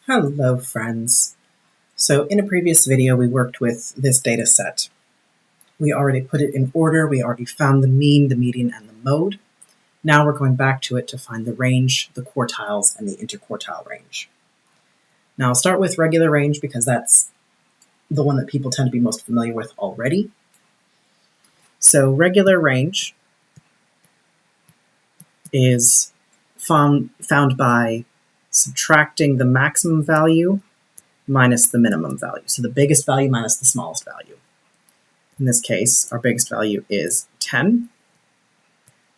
Hello friends. So in a previous video we worked with this data set. We already put it in order, we already found the mean, the median, and the mode. Now we're going back to it to find the range, the quartiles, and the interquartile range. Now I'll start with regular range because that's the one that people tend to be most familiar with already. So regular range is found by subtracting the maximum value minus the minimum value. So the biggest value minus the smallest value. In this case, our biggest value is 10,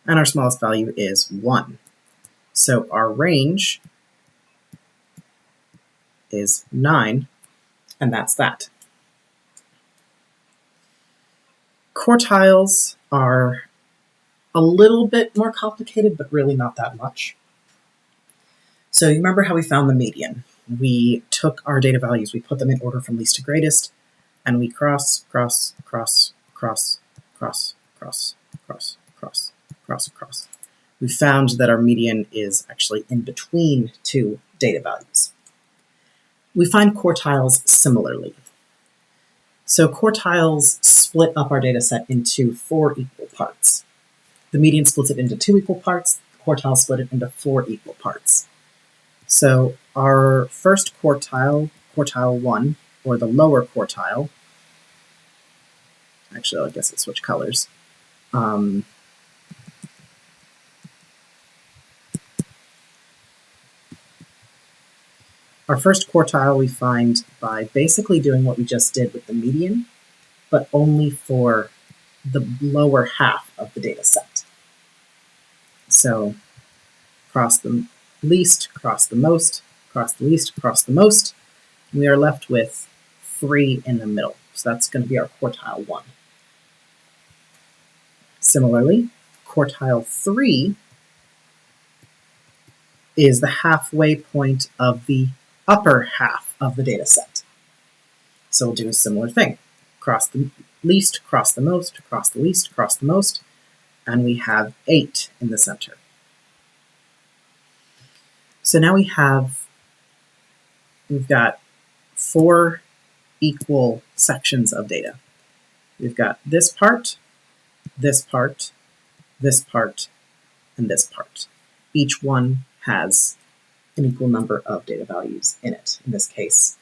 and our smallest value is 1. So our range is 9, and that's that. Quartiles are a little bit more complicated, but really not that much. So you remember how we found the median? We took our data values, we put them in order from least to greatest, and we cross. We found that our median is actually in between two data values. We find quartiles similarly. So quartiles split up our data set into 4 equal parts. The median splits it into 2 equal parts, quartiles split it into 4 equal parts. So our first quartile, quartile 1, or the lower quartile, actually I guess I'll switch colors. Our first quartile we find by basically doing what we just did with the median, but only for the lower half of the data set. So cross the least, cross the most, cross the least, cross the most, and we are left with 3 in the middle. So that's going to be our quartile 1. Similarly, quartile 3 is the halfway point of the upper half of the data set. So we'll do a similar thing. Cross the least, cross the most, cross the least, cross the most, and we have 8 in the center. So now we've got 4 equal sections of data. We've got this part, this part, this part, and this part. Each one has an equal number of data values in it. In this case,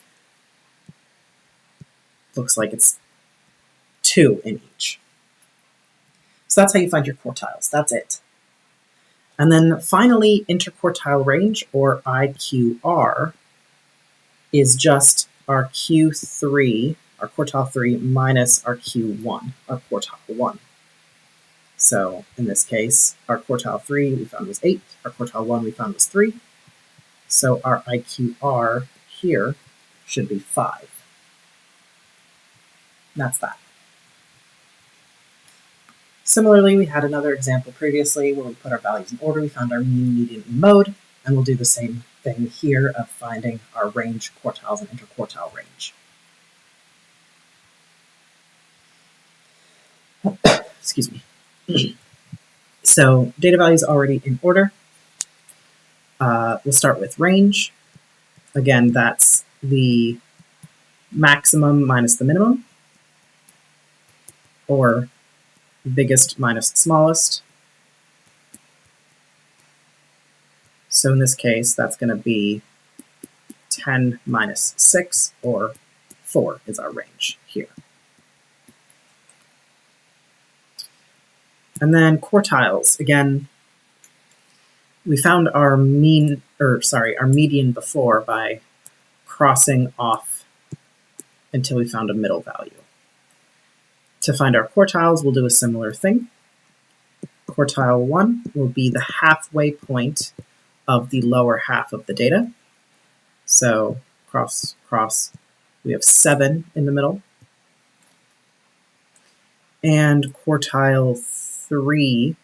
looks like it's 2 in each. So that's how you find your quartiles. That's it. And then finally, interquartile range, or IQR, is just our Q3, our quartile 3, minus our Q1, our quartile 1. So in this case, our quartile 3 we found was 8, our quartile 1 we found was 3. So our IQR here should be 5. And that's that. Similarly, we had another example previously where we put our values in order. We found our mean, median, and mode, and we'll do the same thing here of finding our range, quartiles, and interquartile range. Excuse me. So data values already in order. We'll start with range. Again, that's the maximum minus the minimum, or biggest minus the smallest. So in this case, that's going to be 10 minus 6, or 4 is our range here. And then quartiles. Again, we found our median before by crossing off until we found a middle value. To find our quartiles, we'll do a similar thing. Quartile 1 will be the halfway point of the lower half of the data. So cross, cross, we have 7 in the middle. And quartile 3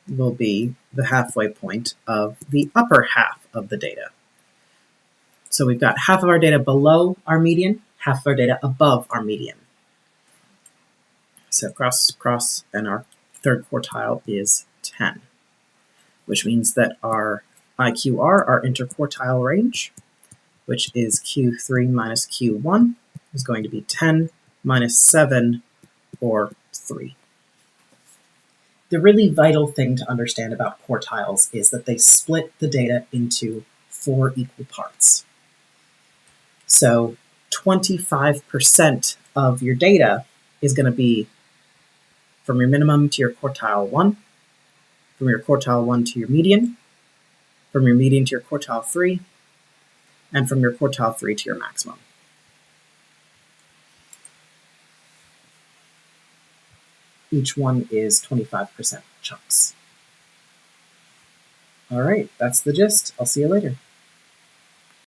will be the halfway point of the upper half of the data. So we've got half of our data below our median, half of our data above our median. So cross, cross, and our third quartile is 10, which means that our IQR, our interquartile range, which is Q3 minus Q1, is going to be 10 minus 7, or 3. The really vital thing to understand about quartiles is that they split the data into 4 equal parts. So 25% of your data is going to be from your minimum to your quartile 1, from your quartile 1 to your median, from your median to your quartile 3, and from your quartile 3 to your maximum. Each one is 25% chunks. All right, that's the gist. I'll see you later.